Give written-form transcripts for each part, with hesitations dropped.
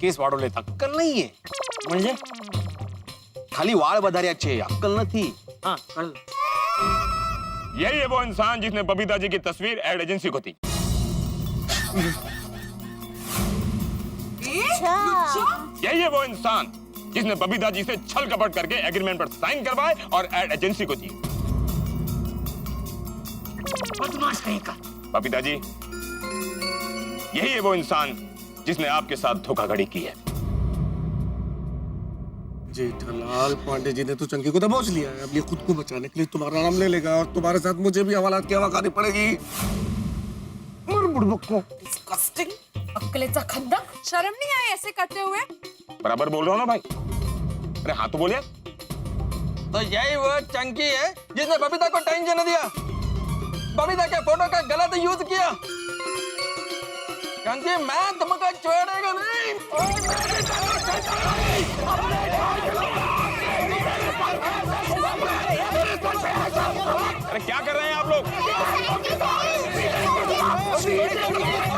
Case वाढवलेत, अक्कल नाहीये. म्हणजे खाली वाळ बधाऱ्याचे, अक्कल नथी. हाँ कळलं. यही है वो इंसान जिसने बबीता जी की तस्वीर एड एजेंसी को दी. यही है वो इंसान जिसने बबीता जी से छल कपट करके एग्रीमेंट पर साइन करवाए और एड एजेंसी को दी. बदमाश कहीं का. बबीता जी, यही है वो इंसान जिसने आपके साथ धोखाधड़ी की है. जेठालाल, पांडे जी ने तो चंकी को दबोच लिया है. अब ये खुद को बचाने के लिए तुम्हारा नाम ले लेगा और तुम्हारे साथ मुझे भी हवालात की हवा खानी पड़ेगी. मर बुड़बक को. डिस्गस्टिंग. अक्कलेचा खंदक. शर्म नहीं आई ऐसे करते हुए? बराबर बोल रहा हूँ ना भाई. अरे हाँ तो बोलिए. तो यही वो चंकी है जिसने बबीता को टेंशन दिया, बबीता के फोटो का गलत यूज किया. चंकी, मैं तुमको छोड़ेगा नहीं. अरे क्या कर रहे हैं आप लोग?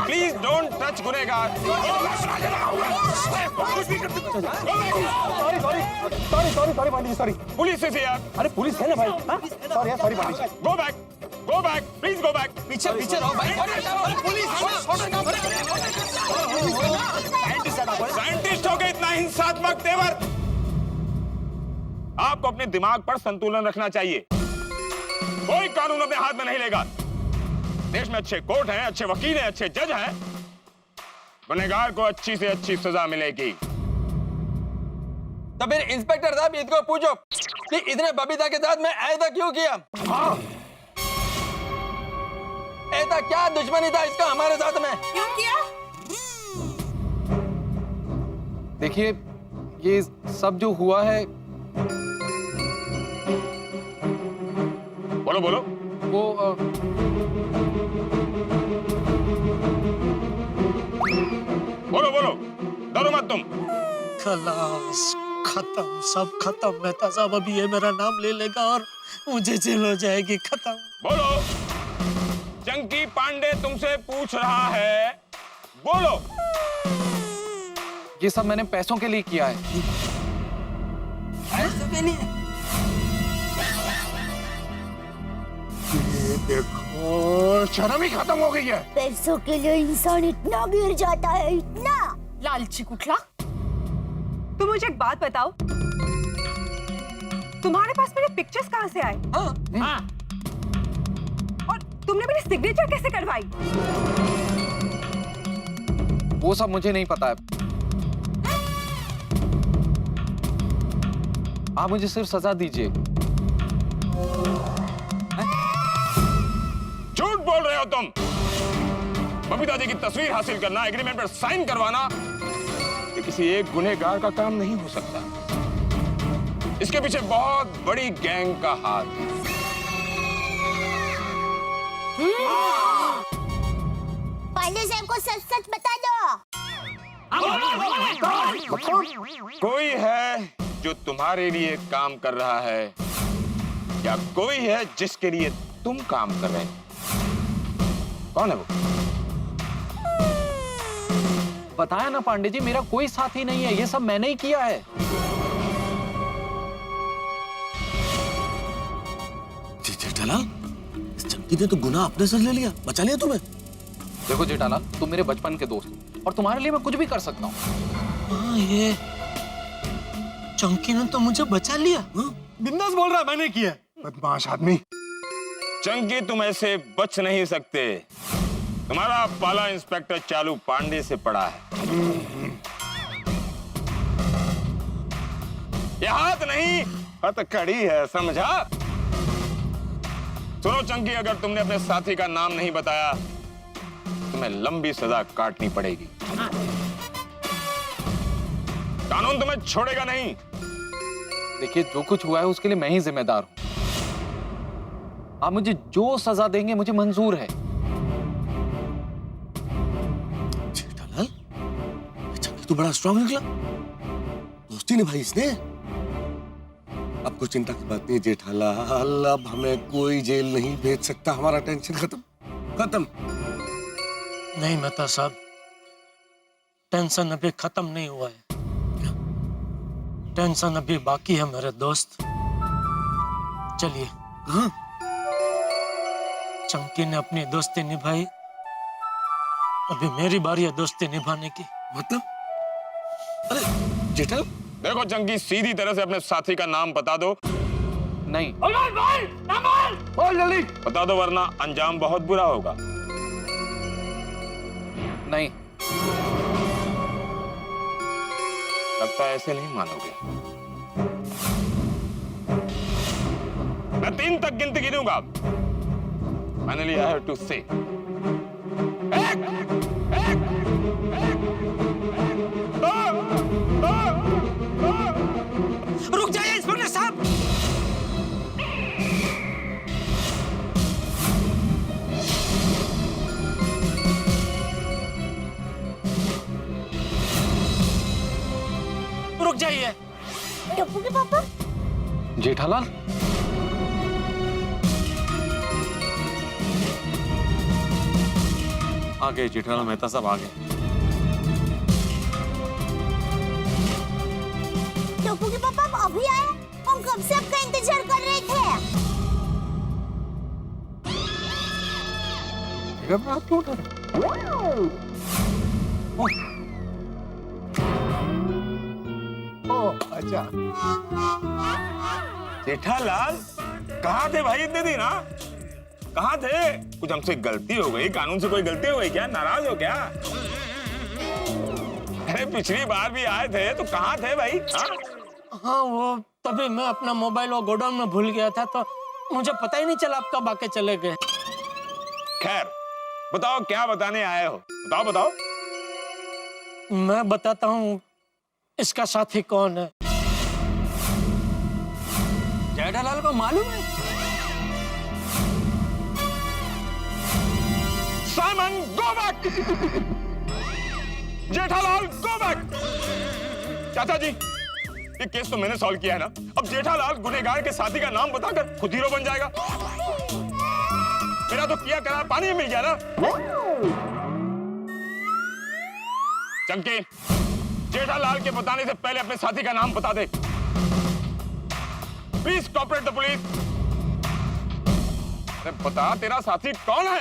प्लीज डोंट टच गुनहगार. Sorry Pandey ji, sorry. Police से यार. अरे पुलिस है ना भाई. Sorry sorry Pandey ji. Go back, go back, please go back. पीछे पीछे रहो भाई. साइंटिस्ट हो गए इतना हिंसात्मक तेवर. आपको अपने दिमाग पर संतुलन रखना चाहिए. कोई कानून अपने हाथ में नहीं लेगा. देश में अच्छे कोर्ट हैं, अच्छे वकील हैं, अच्छे जज हैं. गुनहगार को अच्छी से अच्छी सजा मिलेगी. तो फिर इंस्पेक्टर साहब इसको पूछो कि इसने बबीता के साथ में ऐसा क्यों किया. ऐसा क्या दुश्मनी था इसका हमारे साथ में. क्यों किया? देखिए, ये सब जो हुआ है बोलो बोलो. वो बोलो बोलो, डरो मत तुम. खलास, खत्म, सब खत्म. मेहता साहब अभी ये मेरा नाम ले लेगा और मुझे जेल हो जाएगी. खत्म. बोलो. चंकी पांडे तुमसे पूछ रहा है. बोलो. ये सब मैंने पैसों के लिए किया है. देखो, शर्म ही खत्म हो गई है. पैसों के लिए इंसान इतना गिर जाता है, इतना. लालची कुठला. तुम मुझे एक बात बताओ, तुम्हारे पास मेरे पिक्चर्स कहाँ से आए? हाँ. और तुमने मेरी सिग्नेचर कैसे करवाई? वो सब मुझे नहीं पता है. आप मुझे सिर्फ सजा दीजिए. झूठ बोल रहे हो तुम. बबीता जी की तस्वीर हासिल करना, एग्रीमेंट पर साइन करवाना, ये किसी एक गुनहगार का काम नहीं हो सकता. इसके पीछे बहुत बड़ी गैंग का हाथ है. पांडे साहब को सच सच बता दो. कोई है जो तुम्हारे लिए काम कर रहा है, या कोई है जिसके लिए तुम काम कर रहे हो. कौन है वो? बताया ना पांडे जी, मेरा कोई साथी नहीं है. ये सब मैंने ही किया है. जेठालाल, इस चंकी ने तो गुनाह अपने सर ले लिया. बचा लिया तुम्हें. देखो जेठालाल, तुम मेरे बचपन के दोस्त हो और तुम्हारे लिए मैं कुछ भी कर सकता हूँ. हाँ, ये चंकी ने तो मुझे बचा लिया. बिंदास बोल रहा है मैंने किया. बदमाश आदमी. चंकी, तुम ऐसे बच नहीं सकते. तुम्हारा पाला इंस्पेक्टर चालू पांडे से पड़ा है. ये हाथ नहीं, हथकड़ी है, समझा? सुनो चंकी, अगर तुमने अपने साथी का नाम नहीं बताया, तुम्हें लंबी सजा काटनी पड़ेगी. कानून तुम्हें छोड़ेगा नहीं. देखिए, जो कुछ हुआ है उसके लिए मैं ही जिम्मेदार हूं. आप मुझे जो सजा देंगे मुझे मंजूर है. जेठालाल, ये चंकी तो बड़ा स्ट्रांग निकला. दोस्ती निभाई इसने. अब कोई चिंता की बात नहीं जेठालाल. अब हमें कोई जेल नहीं भेज सकता. हमारा टेंशन खत्म. खत्म. नहीं मेहता साहब, टेंशन अभी खत्म नहीं हुआ है। टेंशन अभी बाकी है मेरे दोस्त। चलिए। हाँ? चंकी ने अपनी दोस्ती निभाई, अभी मेरी बारी है दोस्ती निभाने की। मतलब? अरे जेठा, देखो चंकी, सीधी तरह से अपने साथी का नाम बता दो। नहीं। बोल जल्दी। बता दो वरना अंजाम बहुत बुरा होगा। नहीं। लगता है ऐसे नहीं मानोगे। मैं 3 तक गिनती गिनूंगा। फाइनली आई हैव टू से 1 रुक जाइए इंस्पेक्टर साहब। रुक जाइए। टप्पू के पापा, जेठालाल, आ गए जेठालाल मेहता साहब, आ गए। टप्पू के पापा आप अभी आए? हम कब से आपका इंतजार कर रहे थे। जेठालाल, कहाँ थे भाई इतने दिन? हाँ, कहाँ थे? कुछ हमसे गलती हो गई? कानून से कोई गलती हो गई क्या? नाराज हो क्या? अरे पिछली बार भी आए थे तो कहाँ थे भाई? हाँ? हाँ, वो तभी मैं अपना मोबाइल वो गोडाउन में भूल गया था, तो मुझे पता ही नहीं चला आप कब आके चले गए। खैर, बताओ क्या बताने आए हो? बताओ बताओ। मैं बताता हूँ इसका साथी कौन है। जेठालाल को मालूम है? Simon, go back! Jethalal, go back! चाचा जी, ये केस तो मैंने सॉल्व किया है ना। अब जेठालाल गुनहगार के साथी का नाम बताकर खुद हीरो बन जाएगा। मेरा तो किया करा पानी में मिल गया ना। चंकी, जेठालाल के बताने से पहले अपने साथी का नाम बता दे। Please cooperate the police. अरे बता, तेरा साथी कौन है?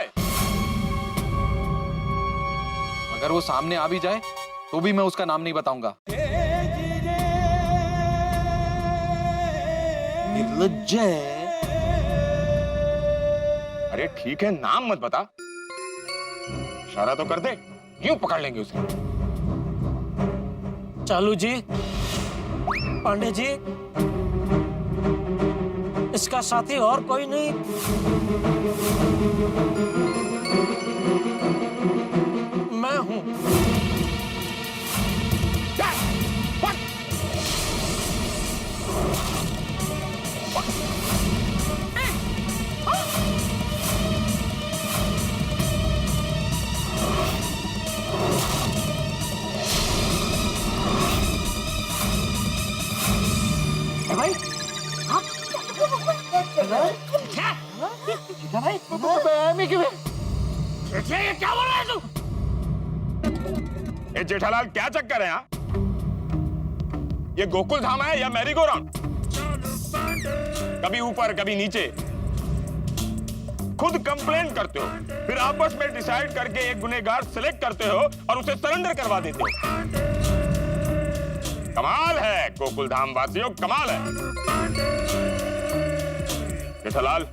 अगर वो सामने आ भी जाए तो भी मैं उसका नाम नहीं बताऊंगा। अरे ठीक है, नाम मत बता, इशारा तो कर दे, यूं पकड़ लेंगे उसे। चालू जी, पांडे जी, इसका साथी और कोई नहीं, मैं हूं। भाई क्या बोल रहा है तू? ए जेठालाल, क्या चक्कर है? यहाँ ये गोकुल धाम है या मैरी गो राउंड? कभी ऊपर कभी नीचे, खुद कंप्लेन करते हो, फिर आपस में डिसाइड करके एक गुनहगार सिलेक्ट करते हो और उसे सरेंडर करवा देते हो। कमाल है गोकुल धाम वासियों, कमाल है। जेठालाल,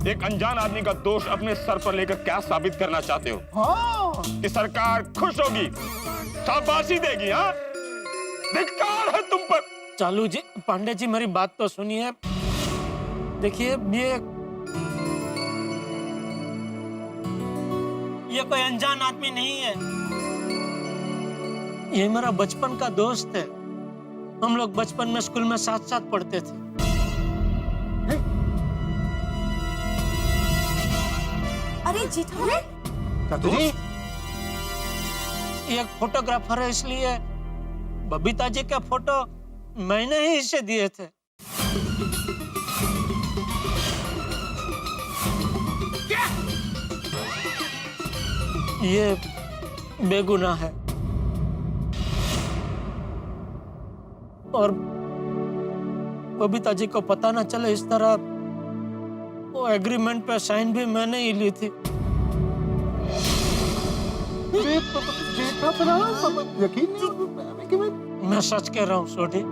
एक अनजान आदमी का दोष अपने सर पर लेकर क्या साबित करना चाहते हो? कि सरकार खुश होगी, शाबाशी देगी? हाँ, धिक्कार है तुम पर। चालू जी, पांडे जी, मेरी बात तो सुनिए। देखिए, ये कोई अनजान आदमी नहीं है, ये मेरा बचपन का दोस्त है। हम लोग बचपन में स्कूल में साथ साथ पढ़ते थे। अरे जेठालाल, ये एक फोटोग्राफर है, इसलिए बबीता जी के फोटो मैंने ही इसे दिए थे। ये बेगुनाह है, और बबीता जी को पता ना चले इस तरह वो एग्रीमेंट पे साइन भी मैंने ही ली थी। मैं सच कह रहा हूँ सोडी।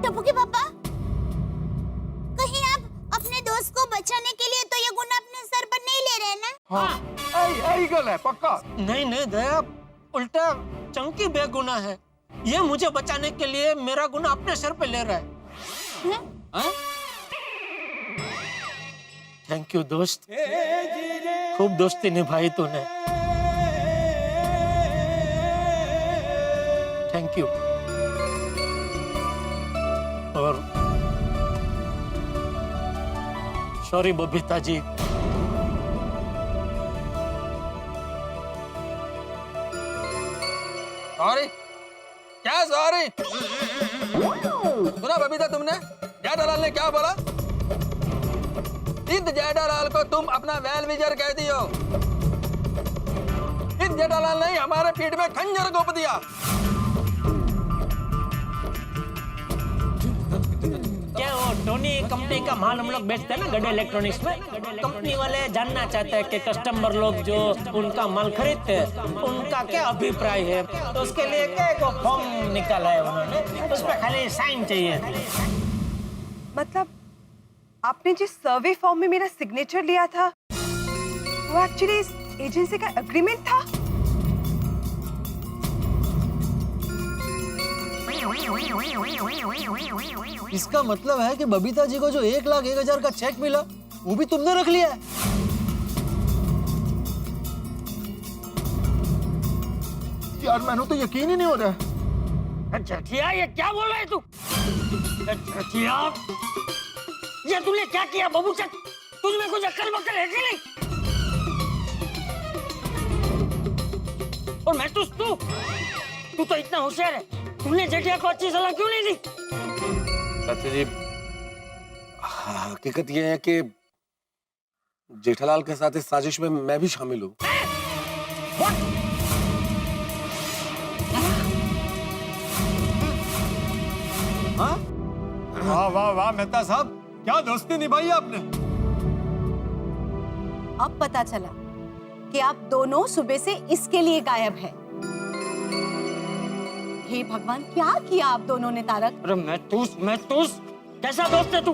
टप्पू के पापा, कहीं आप अपने दोस्त को बचाने के लिए तो ये गुना अपने सर पर नहीं ले रहे ना? यही गल है पक्का। नहीं नहीं दया, उल्टा चंकी बेगुनाह है। ये मुझे बचाने के लिए मेरा गुना अपने सर पे ले रहा है। थैंक यू दोस्त, खूब दोस्ती निभाई तूने। Thank you. और सॉरी बबीता जी। सॉरी? क्या सॉरी? सुना बबीता तुमने? जेठालाल ने क्या बोला? सिद्ध जेठालाल को तुम अपना वेल विजर कहती हो। सिद्ध जेठालाल ने हमारे पीठ में खंजर घोंप दिया। क्या वो टोनी कंपनी का माल हम लोग बेचते हैं ना गड्ढे इलेक्ट्रॉनिक्स में, कंपनी वाले जानना चाहते हैं कि कस्टमर लोग जो उनका माल खरीदते हैं उनका क्या अभिप्राय है। तो उसके लिए क्या एक फॉर्म निकाला है उन्होंने, उस पर खाली साइन चाहिए। मतलब आपने जिस सर्वे फॉर्म में मेरा सिग्नेचर लिया था वो एक्चुअली इस एजेंसी का एग्रीमेंट था? इसका मतलब है कि बबीता जी को जो 1,01,000 का चेक मिला वो भी तुमने रख लिया है। यार मैंने तो यकीन ही नहीं हो रहा। जठिया, ये क्या बोल रहा है तू? जठिया, ये तूने क्या किया बबूचक? तुझमें कुछ अक्ल बक्ल है कि नहीं? और मैं तू तो इतना होशियार है, तुमने जेठिया को अच्छी सलाह क्यों नहीं दी? चाचा जी, हकीकत यह है कि जेठालाल के साथ इस साजिश में मैं भी शामिल हूँ। वाह वाह वाह मेहता साहब, क्या दोस्ती निभाई आपने। अब पता चला कि आप दोनों सुबह से इसके लिए गायब हैं। हे भगवान, क्या किया आप दोनों ने तारक? अरे मैं तूस कैसा दोस्त है तू?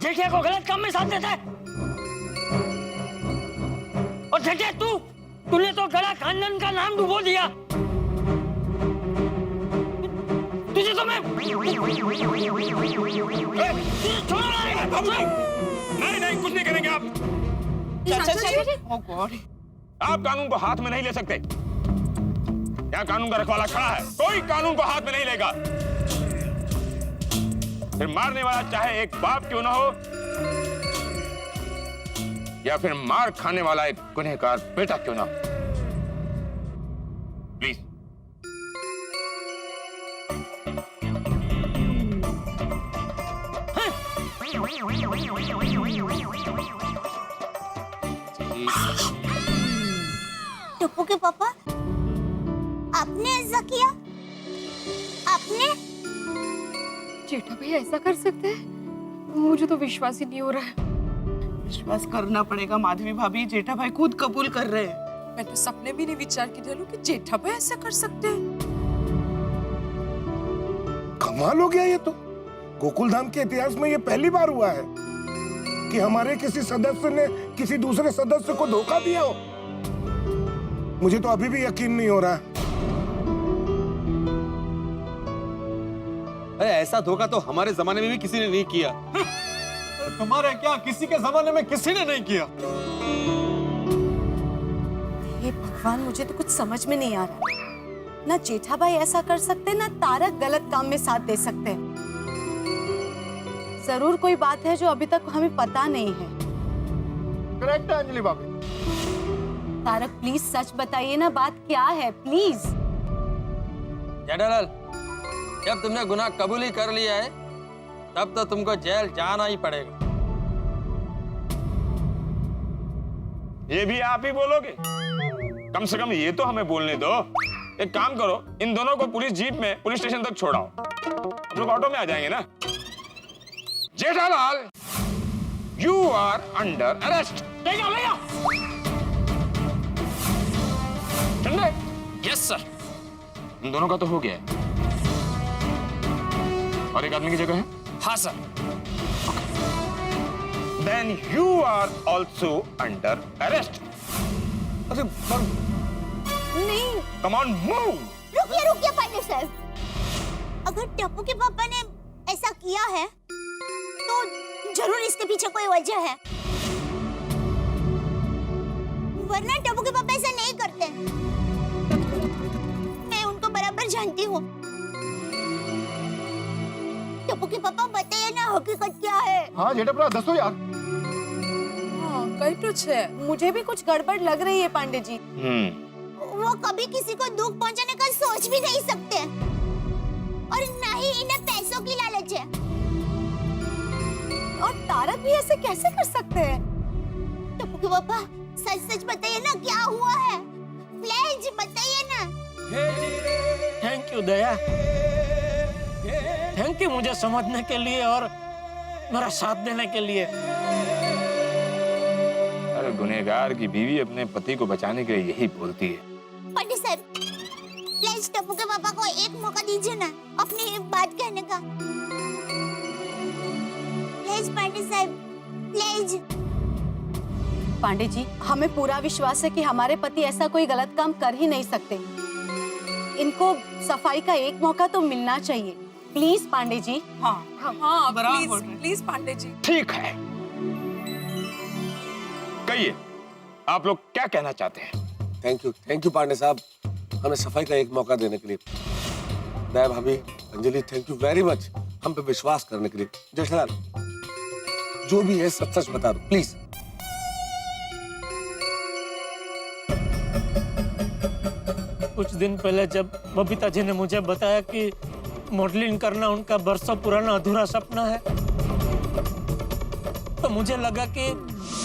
जेठिया को गलत काम में साथ देता है। और जेठिया तूने तो गड़ा खानदान का नाम डुबो दिया। तुझे तो मैं नहीं कुछ नहीं करेंगे आप। आप कानून को हाथ में नहीं ले सकते। यहाँ कानून का रखवाला खड़ा है, कोई कानून को हाथ में नहीं लेगा। फिर मारने वाला चाहे एक बाप क्यों ना हो या फिर मार खाने वाला एक गुनहगार बेटा क्यों ना हो। प्लीज टप्पू के पापा, आपने ऐसा किया? आपने? जेठा भाई ऐसा कर सकते हैं? मुझे तो विश्वास ही नहीं हो रहा है। विश्वास करना पड़ेगा माधवी भाभी, जेठा भाई खुद कबूल कर रहे हैं। मैं तो सपने भी नहीं विचार की ढलूं कि जेठा भाई ऐसा कर सकते हैं। कमाल हो गया ये तो। गोकुलधाम के इतिहास में ये पहली बार हुआ है कि हमारे किसी सदस्य ने किसी दूसरे सदस्य को धोखा दिया हो। मुझे तो अभी भी यकीन नहीं हो रहा है। अरे ऐसा धोखा तो हमारे जमाने में भी किसी ने नहीं किया। तुम्हारे क्या, किसी के जमाने में किसी ने नहीं किया। हे भगवान, मुझे तो कुछ समझ में नहीं आ रहा। ना जेठा भाई ऐसा कर सकते, ना तारक गलत काम में साथ दे सकते। जरूर कोई बात है जो अभी तक हमें पता नहीं है। करेक्ट है अंजलि भाभी। तारक प्लीज सच बताइए ना, बात क्या है प्लीज। जेठालाल, जब तुमने गुनाह कबूल ही कर लिया है तब तो तुमको जेल जाना ही पड़ेगा। ये भी आप ही बोलोगे? कम से कम ये तो हमें बोलने दो। एक काम करो, इन दोनों को पुलिस जीप में पुलिस स्टेशन तक छोड़ाओ। हम लोग ऑटो में आ जाएंगे ना। Jethalal, you are under arrest. ले जाओ। चंदे, यस सर। इन दोनों का तो हो गया है। और एक आदमी की जगह है? हाँ sir. Then you are also under arrest. अरे नहीं, Come on, move. रुकिए पांडे साहब, अगर टप्पू के पापा ने ऐसा किया है तो जरूर इसके पीछे कोई वजह है, वरना टप्पू के पापा ऐसा नहीं करते। मैं उनको बराबर जानती हूँ। टप्पू के पापा बताइए ना हकीकत क्या है। हाँ जेठापरा दसो यार। कई कुछ है, मुझे भी कुछ गड़बड़ लग रही है पांडे जी। वो कभी किसी को दुख पहुंचाने का सोच भी नहीं सकते, और न ही इन्हें पैसों की लालच है। और तारक भी ऐसे कैसे कर सकते हैं? टप्पू के पापा सच सच बताइए ना क्या हुआ है, प्लीज बताइए ना। Thank you Daya, thank you मुझे समझने के लिए और मेरा साथ देने के लिए। अरे गुनहगार की बीवी अपने पति को बचाने के लिए यही बोलती है। पंडित साहब, प्लीज टप्पू के पापा को एक मौका दीजिए ना अपनी बात कहने का। प्लीज पंडित साहब, प्लीज। पांडे जी, हमें पूरा विश्वास है कि हमारे पति ऐसा कोई गलत काम कर ही नहीं सकते। इनको सफाई का एक मौका तो मिलना चाहिए। प्लीज पांडे जी। हाँ बराबर। प्लीज पांडे जी। ठीक है, कहिए आप लोग क्या कहना चाहते हैं? थैंक यू पांडे साहब, हमें सफाई का एक मौका देने के लिए। दया भाभी, Anjali, thank you very much हम पे विश्वास करने के लिए। जेठालाल, जो भी है सच सच बता दो प्लीज। कुछ दिन पहले जब बबीता जी ने मुझे बताया कि मॉडलिंग करना उनका बरसों पुराना अधूरा सपना है, तो मुझे लगा कि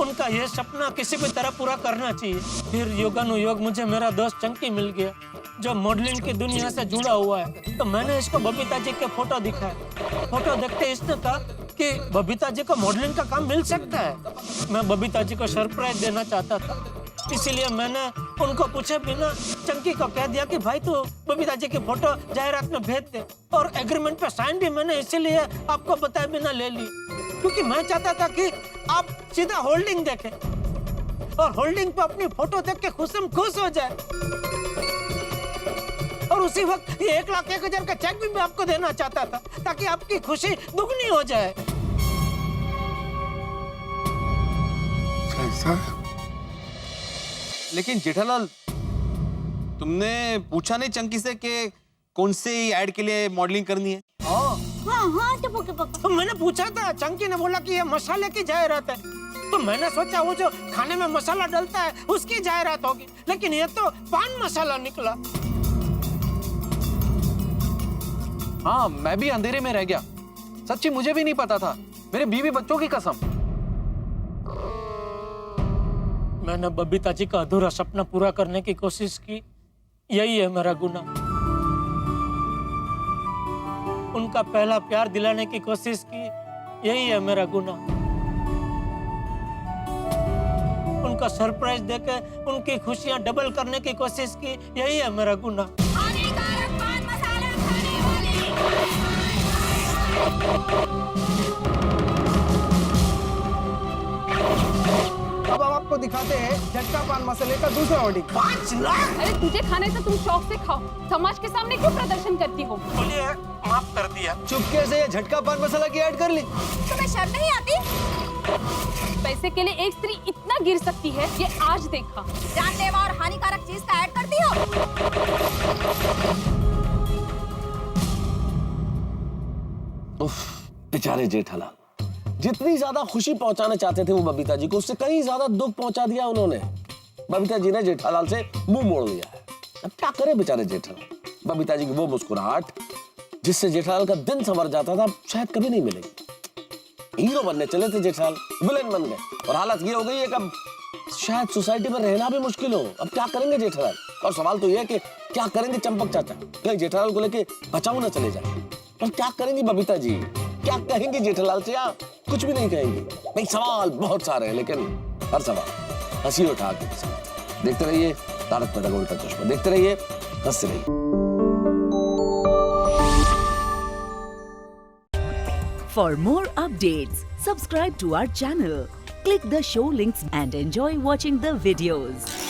उनका यह सपना किसी भी तरह पूरा करना चाहिए। फिर योगानुयोग मुझे मेरा दोस्त चंकी मिल गया जो मॉडलिंग की दुनिया से जुड़ा हुआ है। तो मैंने इसको बबीता जी के फोटो दिखाया। फोटो देखते इसने कहा कि बबीता जी को मॉडलिंग का काम मिल सकता है। मैं बबीता जी को सरप्राइज देना चाहता था, इसीलिए मैंने उनको पूछे बिना चंकी को कह दिया कि भाई तू बबीता जी की फोटो जाहिरात में भेज दे, और एग्रीमेंट पे साइन भी मैंने इसीलिए आपको बताए बिना ले ली, क्योंकि मैं चाहता था कि आप सीधा होल्डिंग देखें और होल्डिंग पे अपनी फोटो देख के खुश हो जाए, और उसी वक्त ये 1,01,000 का चेक भी मैं आपको देना चाहता था ताकि आपकी खुशी दुगनी हो जाए। लेकिन जेठालाल, तुमने पूछा नहीं चंकी से कि कौन से ऐड के लिए मॉडलिंग करनी है? हाँ टप्पू के पापा। तो मैंने पूछा था, चंकी ने बोला कि ये मसाले की जाहिरात है। तो मैंने सोचा वो जो खाने में मसाला डलता है उसकी जाहिरात होगी, लेकिन ये तो पान मसाला निकला। हाँ, मैं भी अंधेरे में रह गया। सच्ची मुझे भी नहीं पता था, मेरे बीवी बच्चों की कसम। मैंने बबीता जी का अधूरा सपना पूरा करने की कोशिश की, यही है मेरा गुनाह। उनका पहला प्यार दिलाने की कोशिश की, यही है मेरा गुनाह। उनका सरप्राइज देके उनकी खुशियां डबल करने की कोशिश की, यही है मेरा गुनाह। अब हम आपको दिखाते हैं झटका पान मसाले का दूसरा ऑडिट। 5 लाख? अरे तुझे खाने तो तुम शौक से खाओ, समाज के सामने क्यों प्रदर्शन करती हो? बोलिए, माफ कर दिया। चुपके से ये झटका पान मसाला की ऐड कर ली। तुम्हें शर्म नहीं आती? पैसे के लिए एक स्त्री इतना गिर सकती है, ये आज देखा। जानलेवा और हानिकारक चीज का ऐड करती हो। उफ, बेचारे जेठालाल, जितनी ज्यादा खुशी पहुंचाना चाहते थे वो बबीता जी को, उससे कहीं ज्यादा दुख पहुंचा दिया उन्होंने। बबीता जी ने जेठालाल से मुंह मोड़ लिया है। अब क्या करे बेचारे जेठालाल। बबीता जी की वो मुस्कुराहट जिससे जेठालाल का दिन संवर जाता था, शायद कभी नहीं मिलेगी। हीरो बनने चले थे जेठालाल, विलेन बन गए, और हालत ये हो गई है कि अब शायद सोसाइटी में रहना भी मुश्किल हो। अब क्या करेंगे जेठालाल? और सवाल तो ये है कि क्या करेंगे चंपक चाचा? कहीं जेठालाल को लेके बचाओ ना चले जाए। पर क्या करेंगी बबीता जी? क्या कहेंगी जेठालाल से? आप कुछ भी नहीं कहेंगी। नहीं, सवाल बहुत सारे हैं, लेकिन हर सवाल हंसी उठा के देखते रहिए तारक मेहता का उल्टा चश्मा, देखते रहिए, हंसते रहिए। For more updates, subscribe to our channel, click the show links and enjoy watching the videos.